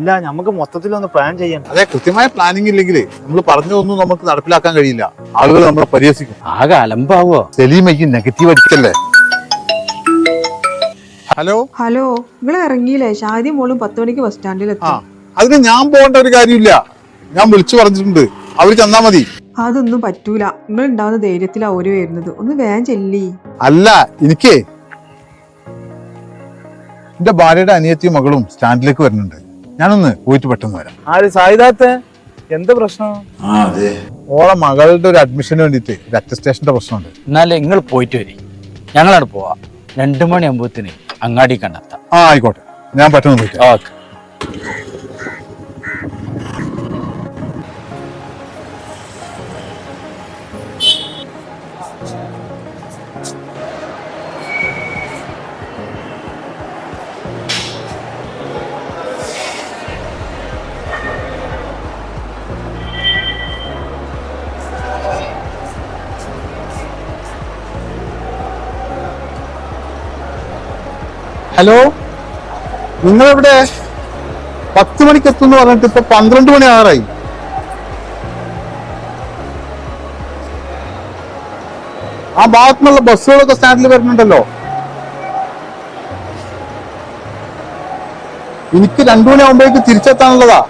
അല്ല നമുക്ക് മൊത്തത്തിലൊന്ന് പ്ലാൻ ചെയ്യണം. അതെ, കൃത്യമായ പ്ലാനിങ് ഇല്ലെങ്കിൽ നമ്മൾ പറഞ്ഞതൊന്നും നമുക്ക് നടപ്പിലാക്കാൻ കഴിയില്ല. ആളുകൾ നമ്മളെ പരിഹസിക്കും. ആകെ അലമ്പാവോ? സെലീമയ്ക്ക് നെഗറ്റീവ് അടിക്കല്ലേ. ഹലോ ഹലോ, നിങ്ങൾ ഇറങ്ങിയില്ലേ? ഷാദിയും മോളും 10 മണിക്ക് ബസ് സ്റ്റാൻഡിൽ ആ, എത്തും. അതിന് ഞാൻ പോകേണ്ട ഒരു കാര്യമില്ല. ഞാൻ വിളിച്ചു പറഞ്ഞിട്ടുണ്ട്, അവര് ചെന്നാ മതി. അതൊന്നും പറ്റൂല. നിങ്ങൾ ഉണ്ടാവുന്ന ധൈര്യത്തിലാ ഓര് വരുന്നത്. ഒന്ന് വേഗം ചെല്ലി. അല്ല, എനിക്ക് എന്റെ ഭാര്യയുടെ അനിയത്തിയും മകളും സ്റ്റാൻഡിലേക്ക് വരുന്നുണ്ട്. ഞാനൊന്ന് പോയിട്ട് പെട്ടെന്ന് വരാം. ആര് സായിദാത്തെ? എന്ത് പ്രശ്നം? ഓളെ മകളുടെ ഒരു അഡ്മിഷന് വേണ്ടിയിട്ട് ഒരു അറ്റസ്റ്റേഷന്റെ പ്രശ്നമുണ്ട്. എന്നാലേ നിങ്ങൾ പോയിട്ട് വരി, ഞങ്ങളവിടെ പോവാം. 2 മണിയാകുമ്പോഴത്തേന് അങ്ങാടി കണ്ടെത്താം. ആ, ആയിക്കോട്ടെ, ഞാൻ പെട്ടെന്ന് പോയിട്ട്. ഓക്കെ. ഹലോ, നിങ്ങളെവിടെ? 10 മണിക്ക് എത്തുമെന്ന് പറഞ്ഞിട്ട് ഇപ്പൊ 12 മണി ആറായി. ആ ഭാഗത്തുനിന്നുള്ള ബസ്സുകളൊക്കെ സ്റ്റാൻഡിൽ വരുന്നുണ്ടല്ലോ. എനിക്ക് 2 മണി ആകുമ്പോഴേക്ക് തിരിച്ചെത്താനുള്ളതാ.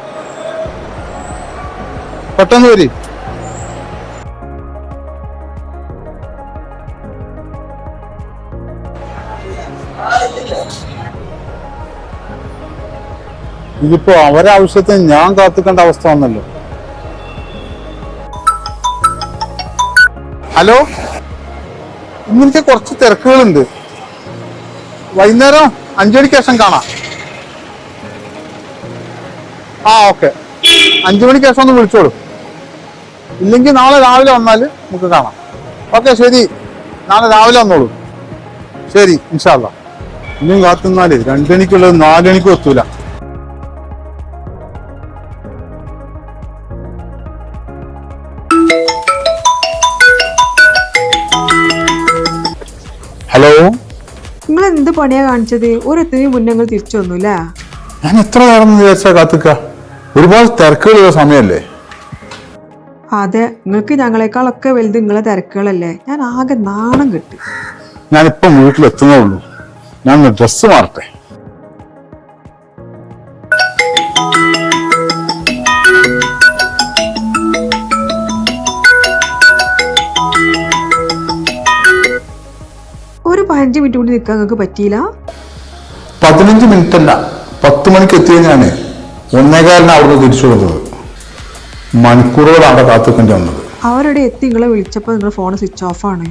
പെട്ടെന്ന് വരി. ഇതിപ്പോ അവരാവശ്യത്തിന് ഞാൻ കാത്തിക്കേണ്ട അവസ്ഥ വന്നല്ലോ. ഹലോ, ഇന്നെനിക്ക് കുറച്ച് തിരക്കുകളുണ്ട്. വൈകുന്നേരം 5 മണിക്ക് ശേഷം കാണാം. ആ, ഓക്കെ, 5 മണിക്ക് ശേഷം ഒന്ന് വിളിച്ചോളൂ. ഇല്ലെങ്കിൽ നാളെ രാവിലെ വന്നാല് നമുക്ക് കാണാം. ഓക്കെ, ശരി, നാളെ രാവിലെ വന്നോളൂ. ശരി, ഇൻഷാ അല്ലാ. ഇനിയും കാത്തുനിന്നാല് 2 മണിക്കുള്ളത് 4 മണിക്കും എത്തൂല. ഹലോ, നിങ്ങൾ എന്ത് പണിയാ കാണിച്ചത്? ഒരെത്തിന് മുന്നേ നിങ്ങൾ തിരിച്ചു വന്നൂല്ലേ? ഞാൻ എത്ര നേരം വിചാരിച്ചാ കാത്തുക്ക? ഒരുപാട് തിരക്കുകളുള്ള സമയല്ലേ. അതെ, നിങ്ങൾക്ക് ഞങ്ങളെക്കാളൊക്കെ വലുത് നിങ്ങളെ തിരക്കുകളല്ലേ. ഞാൻ ആകെ നാണം കെട്ടി. ഞാനിപ്പം വീട്ടിലെത്തുന്നേ ഉള്ളൂ. ഞാൻ ഡ്രസ്സ് മാറട്ടെ. ഒരു 15 മിനിറ്റ് കൂടി നിൽക്കാൻ നിങ്ങൾക്ക് പറ്റിയില്ല? 15 മിനിറ്റ് അല്ല, 10 മണിക്ക് എത്തിയ ഞാന് 1:15 അവിടുന്ന് തിരിച്ചു കൊടുത്തത്. മണിക്കൂറുകൾ അവിടെ കാത്തുക്കേണ്ടി വന്നത്. അവരുടെ എത്തി നിങ്ങളെ വിളിച്ചപ്പോൾ നിങ്ങളുടെ ഫോൺ സ്വിച്ച് ഓഫ് ആണ്.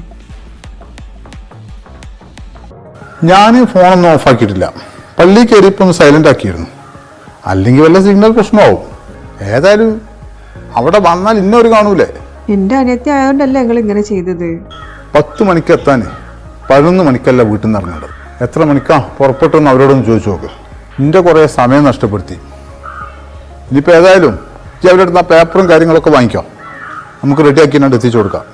ഞാൻ ഫോണൊന്നും ഓഫാക്കിയിട്ടില്ല. പള്ളി കയറിയപ്പോൾ ഒന്ന് സൈലന്റ് ആക്കിയിരുന്നു. അല്ലെങ്കിൽ വല്ല സിഗ്നൽ പ്രശ്നമാവും. ഏതായാലും അവിടെ വന്നാൽ ഇന്നൊരു കാണൂലേ. എന്റെ അനിയത്തി ആയതുകൊണ്ടല്ലേ നിങ്ങൾ ഇങ്ങനെ ചെയ്തത്. 10 മണിക്ക് എത്താൻ 11 മണിക്കല്ല വീട്ടിൽ നിന്ന് ഇറങ്ങേണ്ടത്. എത്ര മണിക്കാ പുറപ്പെട്ടെന്ന് അവരോടൊന്ന് ചോദിച്ചു നോക്ക്. നിന്റെ കുറേ സമയം നഷ്ടപ്പെടുത്തി. ഇനിയിപ്പോൾ ഏതായാലും അവരുടെ അടുത്ത് ആ പേപ്പറും കാര്യങ്ങളൊക്കെ വാങ്ങിക്കാം. നമുക്ക് റെഡിയാക്കി എന്നാണ്ട് എത്തിച്ചു കൊടുക്കാം.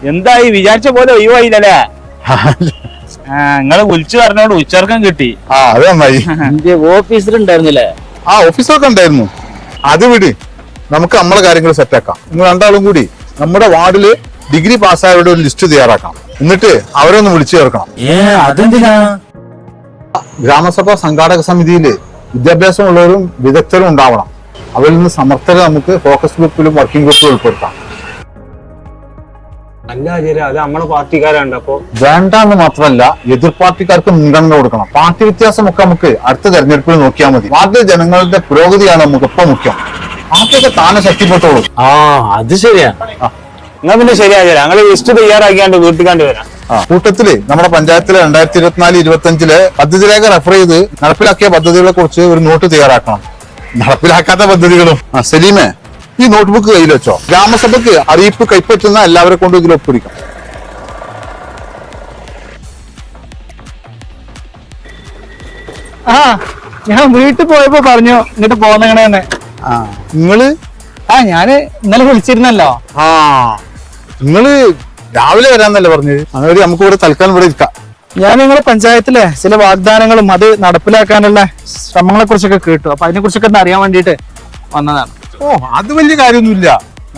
എന്തായി വിചാരിച്ച പോലെ ഒഴിവായില്ലല്ലേ? നിങ്ങള് വിളിച്ചു പറഞ്ഞോണ്ട് ഉച്ചർക്കം കിട്ടി. ആ, അത് നന്നായി. എന്റെ ഓഫീസിലുണ്ടായിരുന്നില്ലേ? ആ, ഓഫീസൊക്കെ ഉണ്ടായിരുന്നു. അത് വിട്, നമുക്ക് നമ്മളെ കാര്യങ്ങൾ സെറ്റാക്കാം. നിങ്ങൾ രണ്ടാളും കൂടി നമ്മുടെ വാർഡില് ഡിഗ്രി പാസ്സായവരുടെ ഒരു ലിസ്റ്റ് തയ്യാറാക്കണം. എന്നിട്ട് അവരൊന്ന് വിളിച്ചു ചേർക്കണം. അതെന്തിനാ? ഗ്രാമസഭാ സംഘാടക സമിതിയില് വിദ്യാഭ്യാസമുള്ളവരും വിദഗ്ധരും ഉണ്ടാവണം. അവരിൽ നിന്ന് സമർത്ഥരെ നമുക്ക് ഫോക്കസ് ഗ്രൂപ്പിലും വർക്കിംഗ് ഗ്രൂപ്പിലും ഉൾപ്പെടുത്താം. അല്ല ആചാര്യ, അത് നമ്മളെ പാർട്ടിക്കാരുണ്ട്. അപ്പൊ വേണ്ടെന്ന് മാത്രമല്ല, എതിർ പാർട്ടിക്കാർക്ക് മുൻഗണന കൊടുക്കണം. പാർട്ടി വ്യത്യാസമൊക്കെ നമുക്ക് അടുത്ത തെരഞ്ഞെടുപ്പിൽ നോക്കിയാൽ മതി. വാർഡിലെ ജനങ്ങളുടെ പുരോഗതിയാണ് നമുക്ക് ഇപ്പൊ മുഖ്യം. പാർട്ടിയൊക്കെ താനെ ശക്തിപ്പെട്ടോളൂ. ആ, അത് ശരിയാ. എന്നാ പിന്നെ ശരി ആചാര്യ, ഞങ്ങള് ലിസ്റ്റ് തയ്യാറാക്കിയാണ്ട് വീട്ടിൽ വരാം. കൂട്ടത്തില് നമ്മുടെ പഞ്ചായത്തിലെ 2024-25 പദ്ധതി രേഖ റെഫർ ചെയ്ത് നടപ്പിലാക്കിയ പദ്ധതികളെ കുറിച്ച് ഒരു നോട്ട് തയ്യാറാക്കണം. നടപ്പിലാക്കാത്ത പദ്ധതികളും. സലീമേ, ഈ നോട്ട്ബുക്ക് കയ്യിൽ വെച്ചോ. ഗ്രാമസഭയ്ക്ക് അറിയിപ്പ് കൈപ്പറ്റുന്ന എല്ലാവരെ കൊണ്ടും ഇതിൽ ഒപ്പിടിക്കാം. ആ ഞാൻ വീട്ടിൽ പോയപ്പോ പറഞ്ഞു ഇങ്ങോട്ട് പോന്നേണേന്ന്. ആ നിങ്ങള് ആ ഞാന് ഇന്നലെ വിളിച്ചിരുന്നല്ലോ. ആ നിങ്ങള് രാവിലെ വരാന്നല്ലേ പറഞ്ഞത്? അങ്ങനെ നമുക്ക് ഇവിടെ തൽക്കാലം ഇവിടെ ഇരിക്കാം. ഞാൻ നിങ്ങളെ പഞ്ചായത്തിലെ ചില വാഗ്ദാനങ്ങളും അത് നടപ്പിലാക്കാനുള്ള ശ്രമങ്ങളെ കുറിച്ചൊക്കെ കേട്ടു. അപ്പൊ അതിനെ കുറിച്ചൊക്കെ ഒന്ന് അറിയാൻ വേണ്ടിയിട്ട് വന്നതാണ്. ഓ അത് വലിയ കാര്യമൊന്നുമില്ല.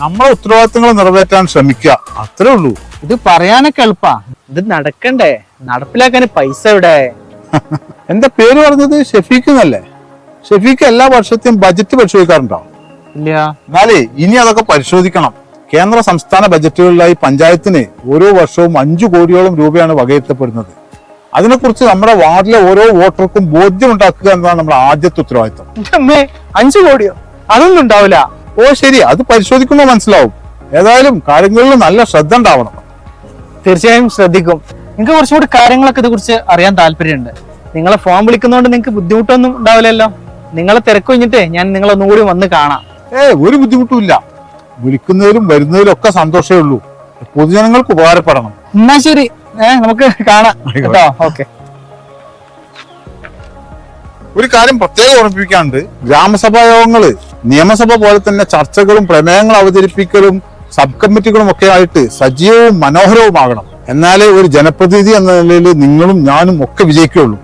നമ്മളെ ഉത്തരവാദിത്തങ്ങൾ നിറവേറ്റാൻ ശ്രമിക്കുക, അത്രേ ഉള്ളൂ. ഇത് പറയാനൊക്കെ എളുപ്പാ, ഇത് നടക്കണ്ടേ? നടപ്പിലാക്കാൻ പൈസ എവിടെ? എന്താ പേര് പറഞ്ഞത്? ഷെഫീഖ് എന്നല്ലേ? ഷെഫീഖ് എല്ലാ വർഷത്തെയും ബജറ്റ് പരിശോധിക്കാറുണ്ടോ? ഇല്ല. എന്നാലേ ഇനി അതൊക്കെ പരിശോധിക്കണം. കേന്ദ്ര സംസ്ഥാന ബജറ്റുകളിലായി പഞ്ചായത്തിന് ഓരോ വർഷവും 5 കോടിയോളം രൂപയാണ് വകയിരുത്തപ്പെടുന്നത്. അതിനെക്കുറിച്ച് നമ്മുടെ വാർഡിലെ ഓരോ വോട്ടർക്കും ബോധ്യമുണ്ടാക്കുക എന്നതാണ് നമ്മുടെ ആദ്യത്തെ ഉത്തരവാദിത്തം. 5 കോടിയോ? അതൊന്നും ഉണ്ടാവില്ല. ഓ ശരി, അത് പരിശോധിക്കുമ്പോൾ മനസ്സിലാവും. ഏതായാലും കാര്യങ്ങളിൽ നല്ല ശ്രദ്ധ ഉണ്ടാവണം. തീർച്ചയായും ശ്രദ്ധിക്കും. നിങ്ങൾക്ക് കുറച്ചുകൂടി കാര്യങ്ങളൊക്കെ ഇത് കുറിച്ച് അറിയാൻ താല്പര്യമുണ്ട്. നിങ്ങളെ ഫോൺ വിളിക്കുന്നതുകൊണ്ട് നിങ്ങൾക്ക് ബുദ്ധിമുട്ടൊന്നും ഉണ്ടാവില്ലല്ലോ? നിങ്ങളെ തിരക്ക് കഴിഞ്ഞിട്ടേ ഞാൻ നിങ്ങളൊന്നുകൂടി വന്ന് കാണാം. ഒരു ബുദ്ധിമുട്ടും ഇല്ല. വിളിക്കുന്നതിലും വരുന്നതിലും ഒക്കെ സന്തോഷമേ ഉള്ളൂ. പൊതുജനങ്ങൾക്ക് ഉപകാരപ്പെടണം. എന്നാ ശരി, നമുക്ക് കാണാം കേട്ടോ. ഓക്കെ. ഒരു കാര്യം പ്രത്യേകം ഓർമ്മിപ്പിക്കാണ്ട്, ഗ്രാമസഭാ യോഗങ്ങള് നിയമസഭ പോലെ തന്നെ ചർച്ചകളും പ്രമേയങ്ങൾ അവതരിപ്പിക്കലും സബ് കമ്മിറ്റികളും ഒക്കെ ആയിട്ട് സജീവവും മനോഹരവുമാകണം. എന്നാലേ ഒരു ജനപ്രതിനിധി എന്ന നിലയിൽ നിങ്ങളും ഞാനും ഒക്കെ വിജയിക്കുകയുള്ളൂ.